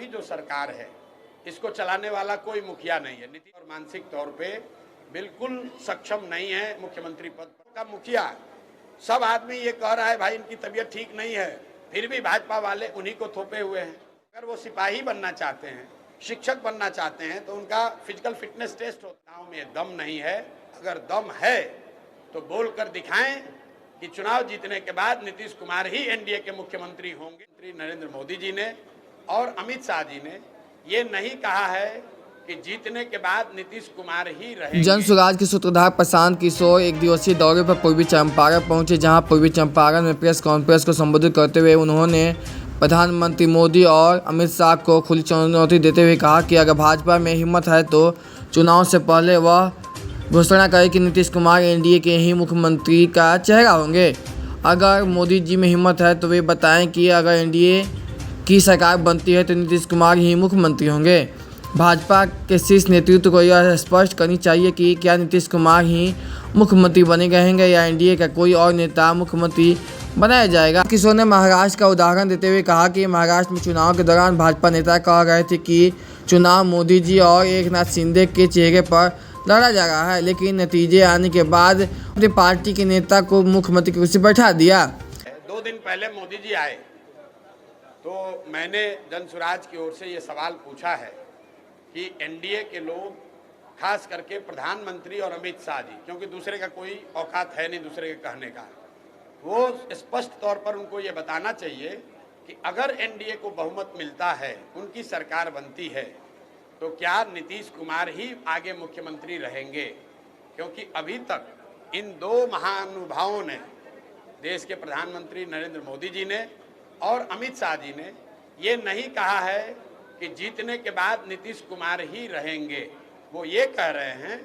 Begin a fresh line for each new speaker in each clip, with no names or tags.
अभी जो सरकार है इसको चलाने वाला कोई मुखिया नहीं है। नीति और मानसिक तौर पे बिल्कुल सक्षम नहीं है मुख्यमंत्री पद का मुखिया। सब आदमी ये कह रहा है भाई इनकी तबीयत ठीक नहीं है, फिर भी भाजपा वाले उन्हीं को थोपे हुए हैं। अगर वो सिपाही बनना चाहते हैं, शिक्षक बनना चाहते हैं तो उनका फिजिकल फिटनेस टेस्ट होता है। में दम नहीं है, अगर दम है तो बोल कर दिखाएं कि चुनाव जीतने के बाद नीतीश कुमार ही एनडीए के मुख्यमंत्री होंगे। नरेंद्र मोदी जी ने और अमित शाह जी ने ये नहीं कहा है कि जीतने के बाद नीतीश कुमार ही रहेंगे।
जन सुराज के सूत्रधार प्रशांत किशोर एक दिवसीय दौरे पर पूर्वी चंपारण पहुंचे, जहां पूर्वी चंपारण में प्रेस कॉन्फ्रेंस को संबोधित करते हुए उन्होंने प्रधानमंत्री मोदी और अमित शाह को खुली चुनौती देते हुए कहा कि अगर भाजपा में हिम्मत है तो चुनाव से पहले वह घोषणा करे कि नीतीश कुमार एनडीए के ही मुख्यमंत्री का चेहरा होंगे। अगर मोदी जी में हिम्मत है तो वे बताएं कि अगर एनडीए की सरकार बनती है तो नीतीश कुमार ही मुख्यमंत्री होंगे। भाजपा के शीर्ष नेतृत्व को यह स्पष्ट करनी चाहिए कि क्या नीतीश कुमार ही मुख्यमंत्री बने रहेंगे या एनडीए का कोई और नेता मुख्यमंत्री बनाया जाएगा। किशोर ने महाराष्ट्र का उदाहरण देते हुए कहा कि महाराष्ट्र में चुनाव के दौरान भाजपा नेता कह रहे थे कि चुनाव मोदी जी और एकनाथ शिंदे के चेहरे पर लड़ा जा रहा है, लेकिन नतीजे आने के बाद अपनी पार्टी के नेता को मुख्यमंत्री की कुर्सी पर बैठा दिया।
2 दिन पहले मोदी जी आए तो मैंने जन सुराज की ओर से ये सवाल पूछा है कि एनडीए के लोग, खास करके प्रधानमंत्री और अमित शाह जी, क्योंकि दूसरे का कोई औकात है नहीं दूसरे के कहने का, वो स्पष्ट तौर पर उनको ये बताना चाहिए कि अगर एनडीए को बहुमत मिलता है, उनकी सरकार बनती है, तो क्या नीतीश कुमार ही आगे मुख्यमंत्री रहेंगे। क्योंकि अभी तक इन 2 महानुभावों ने, देश के प्रधानमंत्री नरेंद्र मोदी जी ने और अमित शाह जी ने, ये नहीं कहा है कि जीतने के बाद नीतीश कुमार ही रहेंगे। वो ये कह रहे हैं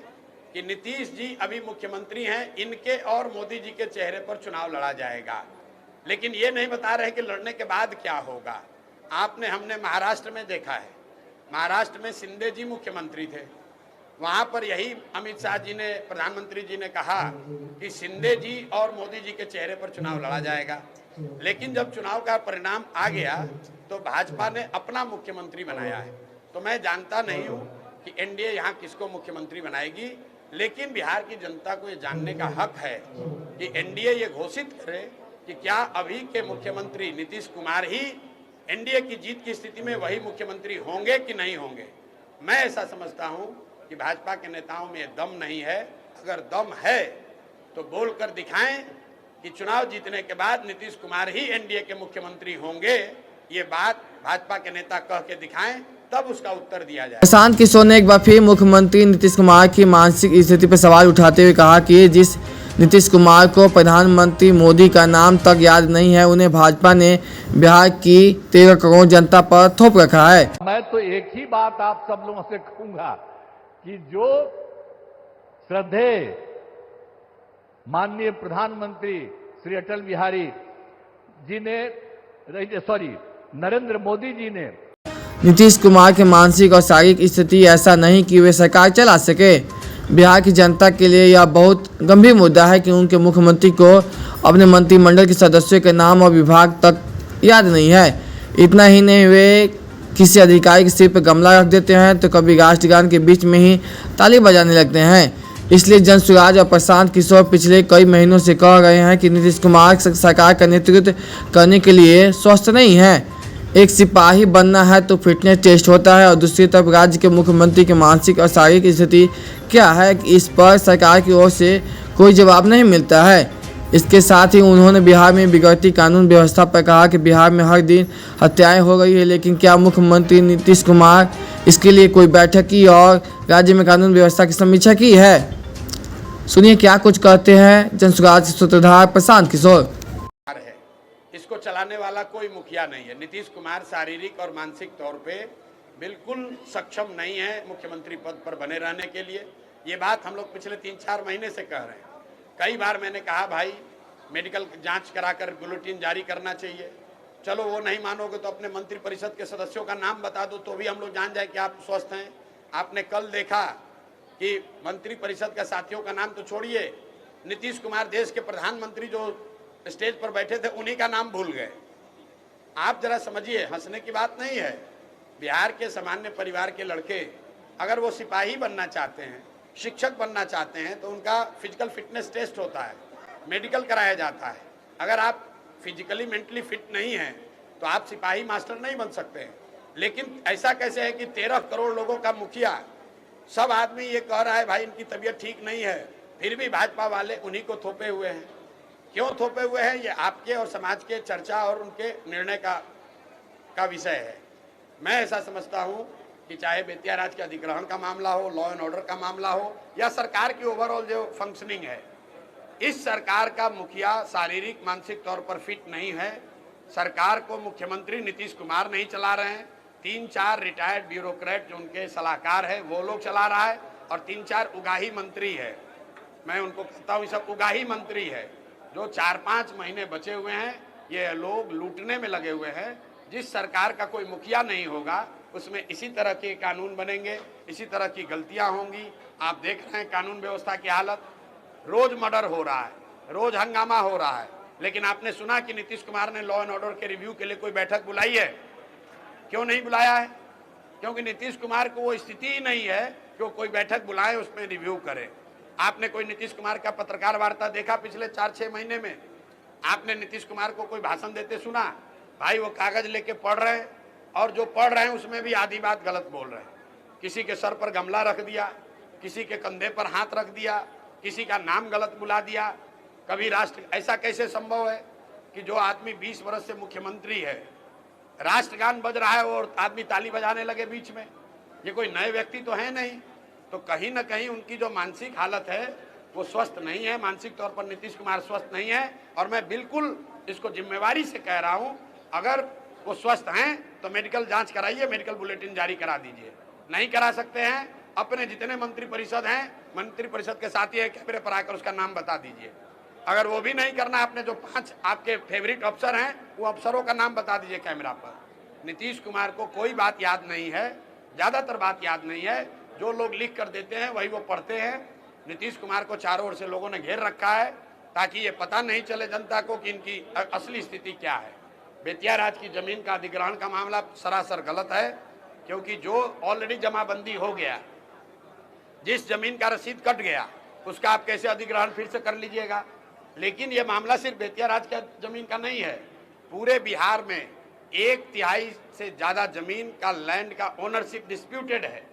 कि नीतीश जी अभी मुख्यमंत्री हैं, इनके और मोदी जी के चेहरे पर चुनाव लड़ा जाएगा, लेकिन ये नहीं बता रहे कि लड़ने के बाद क्या होगा। हमने महाराष्ट्र में देखा है, महाराष्ट्र में शिंदे जी मुख्यमंत्री थे, वहाँ पर यही अमित शाह जी ने, प्रधानमंत्री जी ने कहा कि शिंदे जी और मोदी जी के चेहरे पर चुनाव लड़ा जाएगा। लेकिन जब चुनाव का परिणाम आ गया तो भाजपा ने अपना मुख्यमंत्री बनाया है। तो मैं जानता नहीं हूँ कि एनडीए यहाँ किसको मुख्यमंत्री बनाएगी, लेकिन बिहार की जनता को ये जानने का हक है कि एनडीए ये घोषित करे कि क्या अभी के मुख्यमंत्री नीतीश कुमार ही एनडीए की जीत की स्थिति में वही मुख्यमंत्री होंगे कि नहीं होंगे। मैं ऐसा समझता हूँ कि भाजपा के नेताओं में दम नहीं है, अगर दम है तो बोल कर दिखाएं कि चुनाव जीतने के बाद नीतीश कुमार ही एनडीए के मुख्यमंत्री होंगे। ये बात भाजपा के नेता कह के दिखाएं, तब उसका उत्तर दिया जाए।
प्रशांत किशोर ने एक बार फिर मुख्यमंत्री नीतीश कुमार की मानसिक स्थिति पर सवाल उठाते हुए कहा कि जिस नीतीश कुमार को प्रधानमंत्री मोदी का नाम तक याद नहीं है, उन्हें भाजपा ने बिहार की 13 करोड़ जनता पर थोप रखा है।
मैं तो एक ही बात आप सब लोगों से कहूंगा कि जो श्रद्धेय माननीय प्रधानमंत्री श्री अटल बिहारी जी ने, नरेंद्र मोदी जी ने,
नीतीश कुमार के मानसिक और शारीरिक स्थिति ऐसा नहीं कि वे सरकार चला सके। बिहार की जनता के लिए यह बहुत गंभीर मुद्दा है कि उनके मुख्यमंत्री को अपने मंत्रिमंडल के सदस्यों के नाम और विभाग तक याद नहीं है। इतना ही नहीं, वे किसी अधिकारी के सिर पर गमला रख देते हैं तो कभी राष्ट्रगान के बीच में ही ताली बजाने लगते हैं। इसलिए जन सुराज और प्रशांत किशोर पिछले कई महीनों से कह रहे हैं कि नीतीश कुमार सरकार का नेतृत्व करने के लिए स्वस्थ नहीं है। एक सिपाही बनना है तो फिटनेस टेस्ट होता है, और दूसरी तरफ राज्य के मुख्यमंत्री की मानसिक और शारीरिक स्थिति क्या है, इस पर सरकार की ओर से कोई जवाब नहीं मिलता है। इसके साथ ही उन्होंने बिहार में बिगड़ती कानून व्यवस्था पर कहा कि बिहार में हर दिन हत्याएं हो रही है, लेकिन क्या मुख्यमंत्री नीतीश कुमार इसके लिए कोई बैठक की और राज्य में कानून व्यवस्था की समीक्षा की है। सुनिए क्या कुछ कहते हैं जन सुराज सूत्रधार प्रशांत किशोर।
इसको चलाने वाला कोई मुखिया नहीं है। नीतीश कुमार शारीरिक और मानसिक तौर पे बिल्कुल सक्षम नहीं है मुख्यमंत्री पद पर बने रहने के लिए। ये बात हम लोग पिछले 3-4 महीने से कह रहे हैं। कई बार मैंने कहा भाई मेडिकल जांच कराकर बुलेटिन जारी करना चाहिए। चलो वो नहीं मानोगे तो अपने मंत्रिपरिषद के सदस्यों का नाम बता दो तो भी हम लोग जान जाए कि आप स्वस्थ हैं। आपने कल देखा कि मंत्रिपरिषद के साथियों का नाम तो छोड़िए, नीतीश कुमार देश के प्रधानमंत्री जो स्टेज पर बैठे थे उन्हीं का नाम भूल गए। आप जरा समझिए, हंसने की बात नहीं है। बिहार के सामान्य परिवार के लड़के अगर वो सिपाही बनना चाहते हैं, शिक्षक बनना चाहते हैं, तो उनका फिजिकल फिटनेस टेस्ट होता है, मेडिकल कराया जाता है। अगर आप फिजिकली मेंटली फिट नहीं हैं तो आप सिपाही मास्टर नहीं बन सकते हैं। लेकिन ऐसा कैसे है कि 13 करोड़ लोगों का मुखिया, सब आदमी ये कह रहा है भाई इनकी तबीयत ठीक नहीं है, फिर भी भाजपा वाले उन्हीं को थोपे हुए हैं। क्यों थोपे हुए हैं, ये आपके और समाज के चर्चा और उनके निर्णय का विषय है। मैं ऐसा समझता हूं कि चाहे बेतिया राज के अधिग्रहण का मामला हो, लॉ एंड ऑर्डर का मामला हो, या सरकार की ओवरऑल जो फंक्शनिंग है, इस सरकार का मुखिया शारीरिक मानसिक तौर पर फिट नहीं है। सरकार को मुख्यमंत्री नीतीश कुमार नहीं चला रहे हैं, 3-4 रिटायर्ड ब्यूरोक्रेट जो उनके सलाहकार है वो लोग चला रहा है, और 3-4 उगाही मंत्री है। मैं उनको कहता हूँ सब उगाही मंत्री है। जो 4-5 महीने बचे हुए हैं ये लोग लूटने में लगे हुए हैं। जिस सरकार का कोई मुखिया नहीं होगा उसमें इसी तरह के कानून बनेंगे, इसी तरह की गलतियां होंगी। आप देख रहे हैं कानून व्यवस्था की हालत, रोज मर्डर हो रहा है, रोज हंगामा हो रहा है। लेकिन आपने सुना कि नीतीश कुमार ने लॉ एंड ऑर्डर के रिव्यू के लिए कोई बैठक बुलाई है? क्यों नहीं बुलाया है? क्योंकि नीतीश कुमार को वो स्थिति ही नहीं है कि वो कोई बैठक बुलाए उसमें रिव्यू करे। आपने कोई नीतीश कुमार का पत्रकार वार्ता देखा पिछले 4-6 महीने में? आपने नीतीश कुमार को कोई भाषण देते सुना? भाई वो कागज लेके पढ़ रहे हैं, और जो पढ़ रहे हैं उसमें भी आधी बात गलत बोल रहे हैं। किसी के सर पर गमला रख दिया, किसी के कंधे पर हाथ रख दिया, किसी का नाम गलत बुला दिया। कभी राष्ट्र, ऐसा कैसे संभव है कि जो आदमी 20 वर्ष से मुख्यमंत्री है, राष्ट्रगान बज रहा है और आदमी ताली बजाने लगे बीच में? ये कोई नए व्यक्ति तो है नहीं। तो कहीं ना कहीं उनकी जो मानसिक हालत है वो स्वस्थ नहीं है, मानसिक तौर पर नीतीश कुमार स्वस्थ नहीं है। और मैं बिल्कुल इसको जिम्मेवारी से कह रहा हूं, अगर वो स्वस्थ हैं तो मेडिकल जांच कराइए, मेडिकल बुलेटिन जारी करा दीजिए। नहीं करा सकते हैं, अपने जितने मंत्री परिषद हैं, मंत्री परिषद के साथी है, कैमरे पर आकर उसका नाम बता दीजिए। अगर वो भी नहीं करना, आपने जो 5 आपके फेवरेट अफसर हैं वो अफसरों का नाम बता दीजिए कैमरा पर। नीतीश कुमार को कोई बात याद नहीं है, ज्यादातर बात याद नहीं है। जो लोग लिख कर देते हैं वही वो पढ़ते हैं। नीतीश कुमार को चारों ओर से लोगों ने घेर रखा है ताकि ये पता नहीं चले जनता को कि इनकी असली स्थिति क्या है। बेतिया राज की जमीन का अधिग्रहण का मामला सरासर गलत है, क्योंकि जो ऑलरेडी जमाबंदी हो गया, जिस जमीन का रसीद कट गया, उसका आप कैसे अधिग्रहण फिर से कर लीजिएगा? लेकिन ये मामला सिर्फ बेतिया राज का जमीन का नहीं है, पूरे बिहार में 1/3 से ज्यादा जमीन का लैंड का ओनरशिप डिस्प्यूटेड है।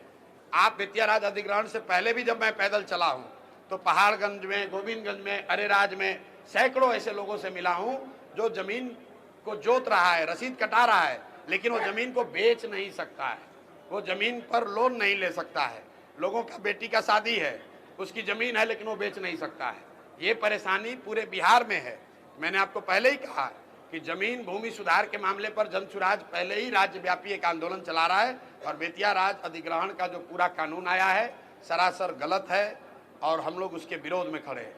आप बेतिया राज अधिग्रहण से पहले भी जब मैं पैदल चला हूं तो पहाड़गंज में, गोविंदगंज में, अरेराज में सैकड़ों ऐसे लोगों से मिला हूं जो जमीन को जोत रहा है, रसीद कटा रहा है, लेकिन वो जमीन को बेच नहीं सकता है, वो जमीन पर लोन नहीं ले सकता है। लोगों का बेटी का शादी है, उसकी जमीन है लेकिन वो बेच नहीं सकता है। ये परेशानी पूरे बिहार में है। मैंने आपको पहले ही कहा कि जमीन भूमि सुधार के मामले पर जनसुराज पहले ही राज्यव्यापी एक आंदोलन चला रहा है, और बेतिया राज अधिग्रहण का जो पूरा कानून आया है सरासर गलत है और हम लोग उसके विरोध में खड़े हैं।